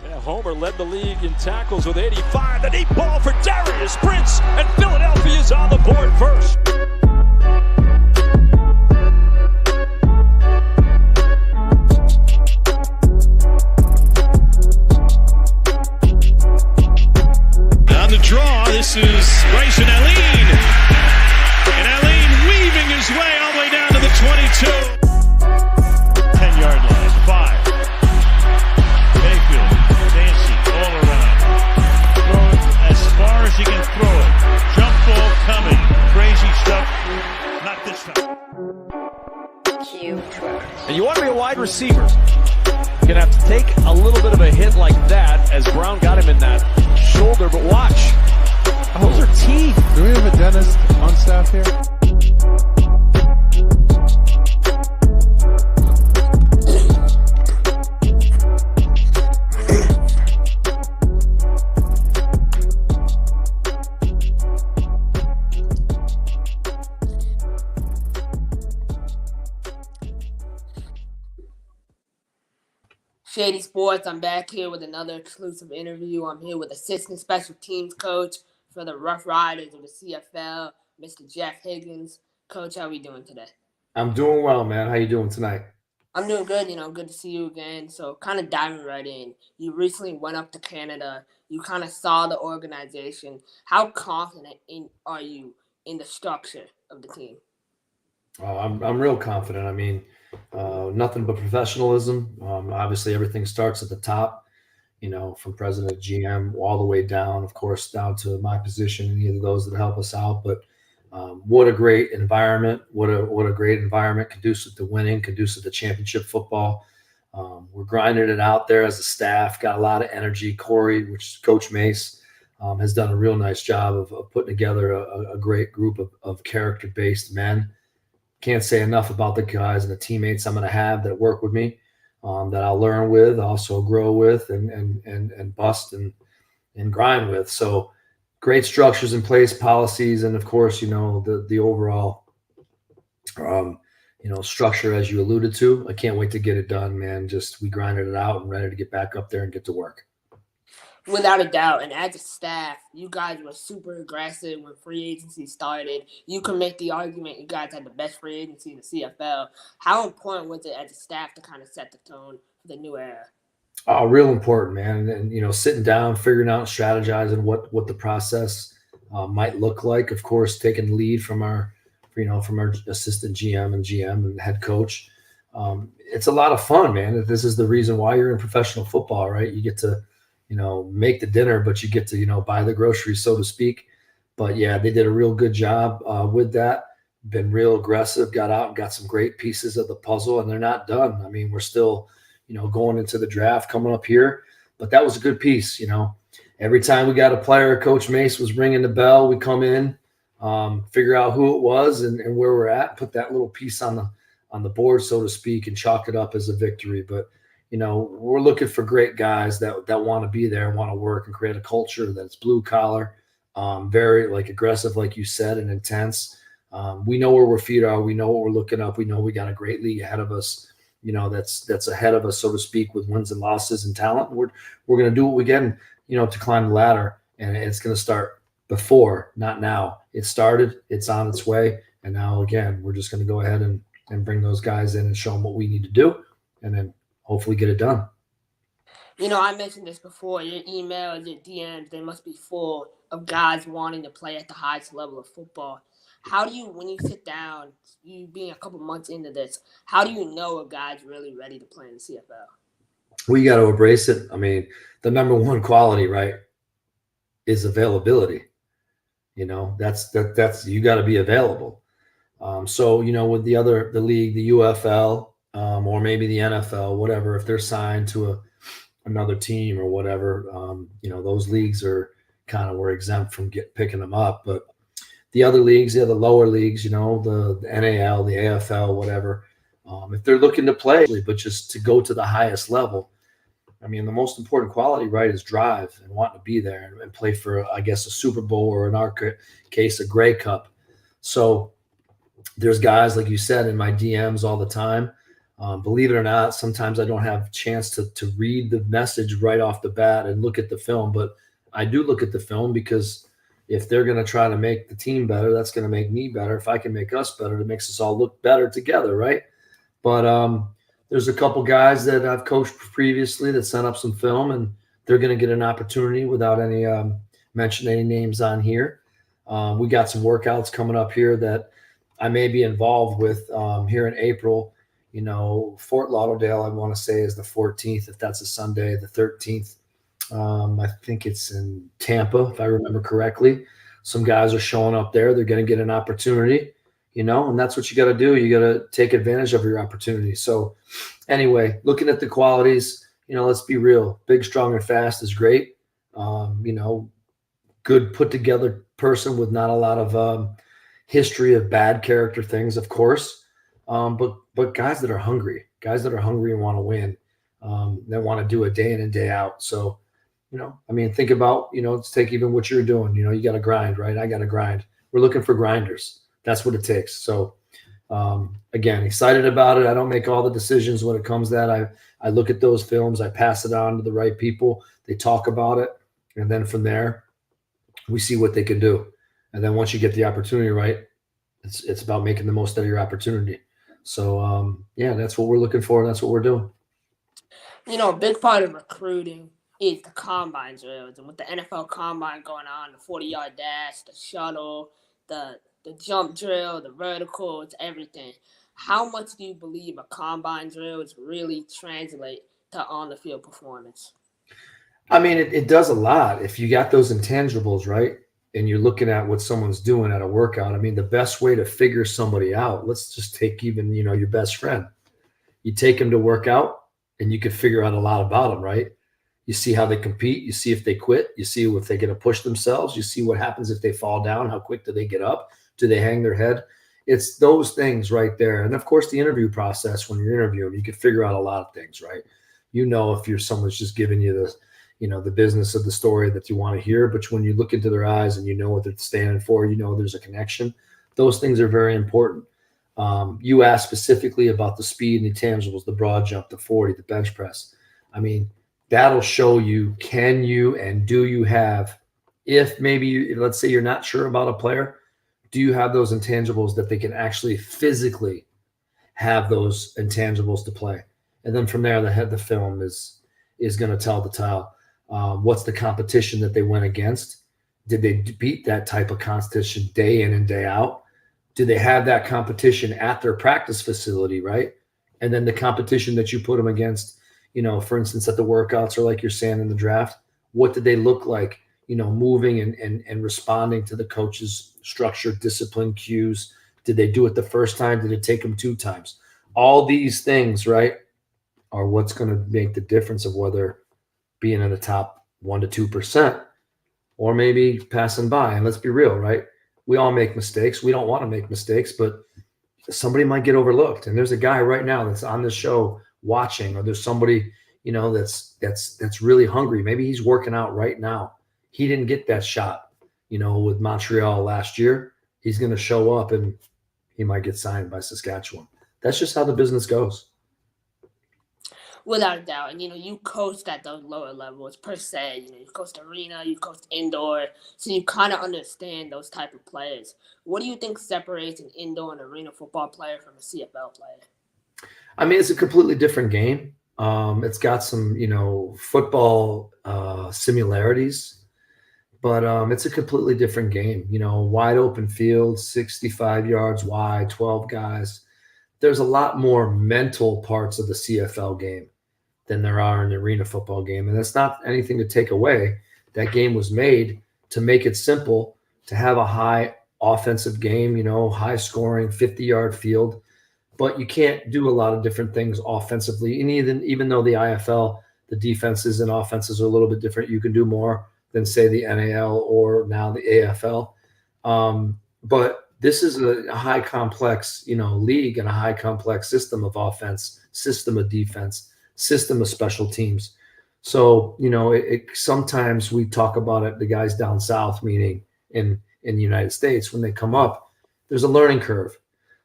Yeah, Homer led the league in tackles with 85. The deep ball for Darius Prince, and Philadelphia's on the board first. On the draw, this is Bryson Allen. And Allen weaving his way all the way down to the 22. 10-yard line, 5. Mayfield, Dancy, all around. Throw it as far as he can throw it. Jump ball coming. Crazy stuff. Not this time. And you want to be a wide receiver. You're going to have to take a little bit of a hit like that as Brown got him in that shoulder, but watch. Those are teeth. Do we have a dentist on staff here? Shady Sports, I'm back here with another exclusive interview. I'm here with Assistant Special Teams Coach for the Roughriders of the CFL, Mr. Jeff Higgins. Coach, how are we doing today? I'm doing well, man. How you doing tonight? I'm doing good. Good to see you again. So kind of diving right in. You recently went up to Canada. You kind of saw the organization. How confident are you in the structure of the team? I'm real confident. I mean, nothing but professionalism. Obviously, everything starts at the top, from president, GM, all the way down, of course, down to my position, any of those that help us out. But what a great environment. What a great environment, conducive to winning, conducive to championship football. We're grinding it out there as a staff, got a lot of energy. Corey, which is Coach Mace, has done a real nice job of putting together a great group of character-based men. Can't say enough about the guys and the teammates I'm going to have that work with me, that I'll learn with, also grow with, and bust and grind with. So great structures in place, policies, and of course, the overall, structure as you alluded to. I can't wait to get it done, man. We grinded it out and ready to get back up there and get to work. Without a doubt, and as a staff, you guys were super aggressive when free agency started. You can make the argument you guys had the best free agency in the CFL. How important was it as a staff to kind of set the tone for the new era? Oh, real important, man. And, sitting down, figuring out, strategizing what the process might look like. Of course, taking the lead from our assistant GM and head coach. It's a lot of fun, man. This is the reason why you're in professional football, right? You get to make the dinner, but you get to, buy the groceries, so to speak. But yeah, they did a real good job with that. Been real aggressive, got out and got some great pieces of the puzzle, and they're not done. I mean, we're still, going into the draft coming up here, but that was a good piece. Every time we got a player, Coach Mace was ringing the bell. We come in, figure out who it was and where we're at, put that little piece on the board, so to speak, and chalk it up as a victory. But we're looking for great guys that want to be there and want to work and create a culture that's blue collar, very aggressive, like you said, and intense. We know where our feet are. We know what we're looking up. We know we got a great league ahead of us. That's ahead of us, so to speak, with wins and losses and talent. We're going to do what we can, to climb the ladder, and it's going to start before, not now. It started. It's on its way, and now again, we're just going to go ahead and bring those guys in and show them what we need to do, and then hopefully get it done. I mentioned this before. Your emails, your DMs, they must be full of guys wanting to play at the highest level of football. How do you, when you sit down, you being a couple months into this, how do you know a guy's really ready to play in the CFL? Well, you got to embrace it. I mean, the number one quality, right, is availability. That's you got to be available. So, with the league, the UFL, or maybe the NFL, whatever, if they're signed to another team or whatever, those leagues are we're exempt from picking them up. But the other leagues, the lower leagues, the NAL, the AFL, whatever, if they're looking to play, but just to go to the highest level, I mean, the most important quality, right, is drive and wanting to be there and play for, I guess, a Super Bowl or in our case, a Grey Cup. So there's guys, like you said, in my DMs all the time. Believe it or not, sometimes I don't have a chance to read the message right off the bat and look at the film, but I do look at the film because if they're going to try to make the team better, that's going to make me better. If I can make us better, it makes us all look better together, right? But there's a couple guys that I've coached previously that sent up some film, and they're going to get an opportunity without any mentioning any names on here. We got some workouts coming up here that I may be involved with here in April. Fort Lauderdale, I want to say, is the 14th, if that's a Sunday. The 13th, I think it's in Tampa, if I remember correctly. Some guys are showing up there. They're going to get an opportunity, and that's what you got to do. You got to take advantage of your opportunity. So anyway, looking at the qualities, let's be real. Big, strong, and fast is great. Good put together person with not a lot of history of bad character things, of course. But guys that are hungry and want to win, that want to do it day in and day out. So, think about, let's take even what you're doing. You got to grind, right? I got to grind. We're looking for grinders. That's what it takes. So, again, excited about it. I don't make all the decisions when it comes to that. I look at those films. I pass it on to the right people. They talk about it. And then from there, we see what they can do. And then once you get the opportunity right, it's about making the most out of your opportunity. So, that's what we're looking for. And that's what we're doing. A big part of recruiting is the combine drills. And with the NFL combine going on, the 40-yard dash, the shuttle, the jump drill, the verticals, everything. How much do you believe a combine drills really translate to on-the-field performance? It does a lot. If you got those intangibles, right, and you're looking at what someone's doing at a workout, the best way to figure somebody out, let's just take even, your best friend. You take him to work out, and you can figure out a lot about them, right? You see how they compete. You see if they quit. You see if they're going to push themselves. You see what happens if they fall down. How quick do they get up? Do they hang their head? It's those things right there. And, of course, the interview process when you're interviewing, you can figure out a lot of things, right? If someone's just giving you the business of the story that you want to hear, but when you look into their eyes and you know what they're standing for, there's a connection. Those things are very important. You asked specifically about the speed and the tangibles, the broad jump, the 40, the bench press. That'll show you, can you and do you have, if maybe, let's say you're not sure about a player, do you have those intangibles that they can actually physically have those intangibles to play? And then from there, the film is going to tell the tale. What's the competition that they went against? Did they beat that type of competition day in and day out? Do they have that competition at their practice facility, right? And then the competition that you put them against, for instance, at the workouts or like you're saying in the draft, what did they look like, moving and responding to the coach's structure, discipline cues? Did they do it the first time? Did it take them 2 times? All these things, right, are what's going to make the difference of whether being in the top 1% to 2% or maybe passing by. And let's be real, right? We all make mistakes. We don't want to make mistakes, but somebody might get overlooked. And there's a guy right now that's on this show watching, or there's somebody, that's really hungry. Maybe he's working out right now. He didn't get that shot, with Montreal last year. He's going to show up and he might get signed by Saskatchewan. That's just how the business goes. Without a doubt. And, you coached at those lower levels per se. You coached arena, you coached indoor. So you kind of understand those type of players. What do you think separates an indoor and arena football player from a CFL player? It's a completely different game. It's got some, football similarities, but it's a completely different game. Wide open field, 65 yards wide, 12 guys. There's a lot more mental parts of the CFL game than there are in the arena football game. And that's not anything to take away. That game was made to make it simple, to have a high offensive game, high scoring, 50-yard field. But you can't do a lot of different things offensively. And even though the IFL, the defenses and offenses are a little bit different, you can do more than, say, the NAL or now the AFL. But this is a high complex, league and a high complex system of offense, system of defense, system of special teams. So, sometimes we talk about it, the guys down south, meaning in the United States, when they come up, there's a learning curve.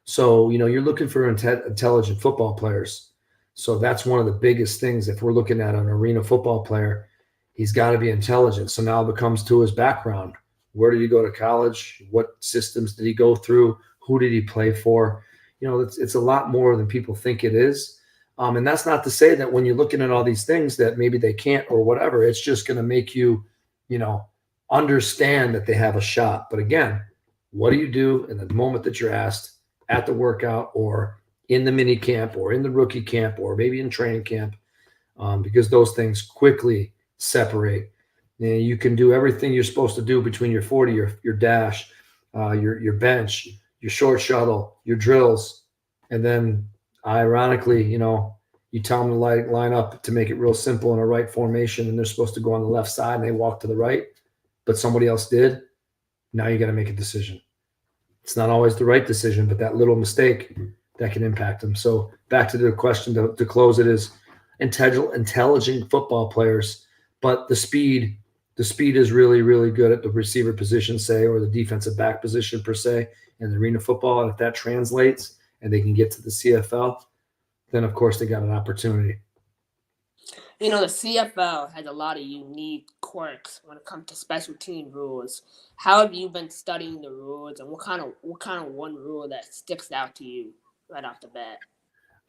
So, you're looking for intelligent football players. So that's one of the biggest things. If we're looking at an arena football player, he's got to be intelligent. So now it becomes to his background. Where did he go to college? What systems did he go through? Who did he play for? It's a lot more than people think it is. And that's not to say that when you're looking at all these things that maybe they can't or whatever, it's just going to make you, understand that they have a shot. But again, what do you do in the moment that you're asked at the workout or in the mini camp or in the rookie camp or maybe in training camp? Because those things quickly separate. You can do everything you're supposed to do between your 40, your dash, your bench, your short shuttle, your drills, and then ironically, you tell them to line up to make it real simple in a right formation, and they're supposed to go on the left side, and they walk to the right, but somebody else did. Now you got to make a decision. It's not always the right decision, but that little mistake that can impact them. So back to the question to close it is intelligent football players, but the speed is really, really good at the receiver position, say, or the defensive back position per se in the arena football. And if that translates and they can get to the CFL, then of course they got an opportunity. The CFL has a lot of unique quirks when it comes to special team rules. How have you been studying the rules, and what kind of one rule that sticks out to you right off the bat?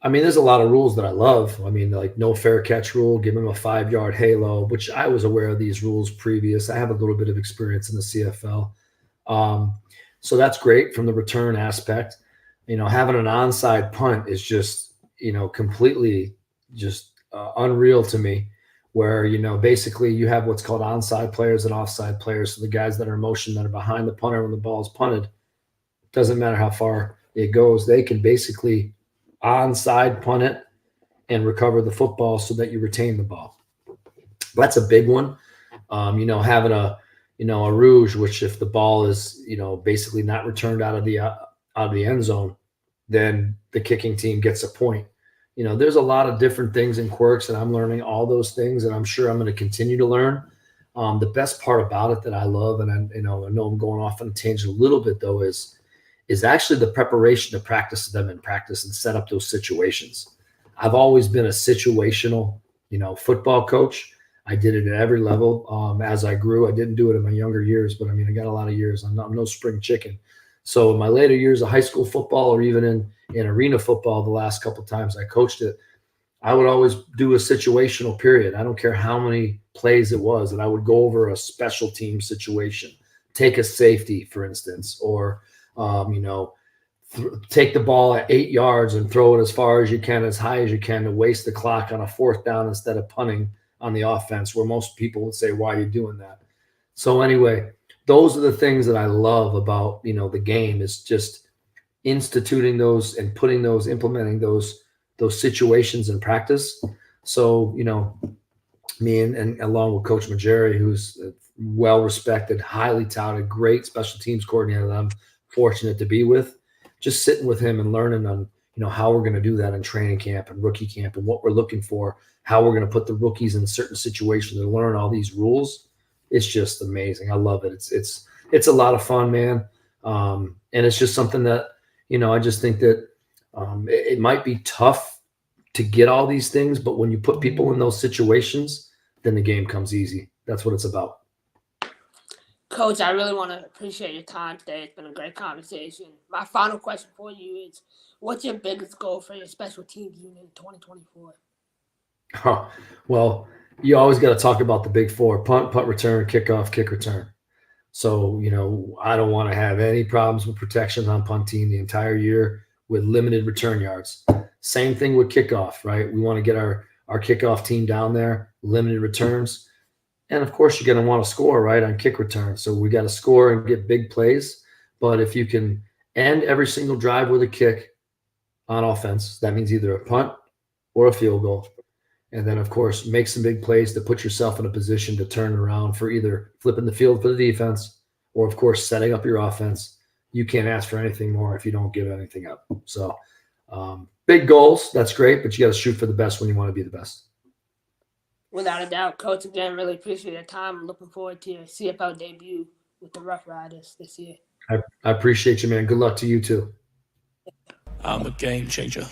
There's a lot of rules that I love. Like no fair catch rule, give them a 5-yard halo, which I was aware of these rules previous. I have a little bit of experience in the CFL. So that's great from the return aspect. Having an onside punt is just, completely just unreal to me, where, basically you have what's called onside players and offside players. So the guys that are in motion that are behind the punter when the ball is punted, doesn't matter how far it goes, they can basically onside punt it and recover the football so that you retain the ball. That's a big one. Having a rouge, which if the ball is, basically not returned out of the end zone, then the kicking team gets a point. There's a lot of different things and quirks, and I'm learning all those things, and I'm sure I'm going to continue to learn. The best part about it that I love, and I know I'm going off on a tangent a little bit though, is actually the preparation to practice them in practice and set up those situations. I've always been a situational, football coach. I did it at every level. As I grew, I didn't do it in my younger years, but I got a lot of years. I'm no spring chicken. So in my later years of high school football, or even in arena football, the last couple of times I coached it, I would always do a situational period. I don't care how many plays it was, and I would go over a special team situation, take a safety, for instance, or take the ball at 8 yards and throw it as far as you can, as high as you can, to waste the clock on a 4th down instead of punting on the offense, where most people would say, why are you doing that? So anyway, those are the things that I love about, the game, is just instituting those and implementing those situations in practice. So, me and along with Coach Majeri, who's a well-respected, highly touted, great special teams coordinator that I'm fortunate to be with, just sitting with him and learning on, how we're going to do that in training camp and rookie camp and what we're looking for, how we're going to put the rookies in certain situations and learn all these rules. It's just amazing. I love it. It's a lot of fun, man. And it's just something that, I just think that it might be tough to get all these things, but when you put people in those situations, then the game comes easy. That's what it's about. Coach, I really want to appreciate your time today. It's been a great conversation. My final question for you is, what's your biggest goal for your special teams unit in 2024? Oh, well, you always got to talk about the big four: punt, punt return, kickoff, kick return. So, I don't want to have any problems with protection on punting the entire year with limited return yards. Same thing with kickoff, right? We want to get our kickoff team down there, limited returns. And of course, you're going to want to score, right, on kick return. So we got to score and get big plays. But if you can end every single drive with a kick on offense, that means either a punt or a field goal. And then, of course, make some big plays to put yourself in a position to turn around for either flipping the field for the defense or, of course, setting up your offense. You can't ask for anything more if you don't give anything up. So big goals, that's great, but you got to shoot for the best when you want to be the best. Without a doubt, Coach, again, really appreciate your time. I'm looking forward to your CFL debut with the Roughriders this year. I appreciate you, man. Good luck to you, too. I'm a game changer.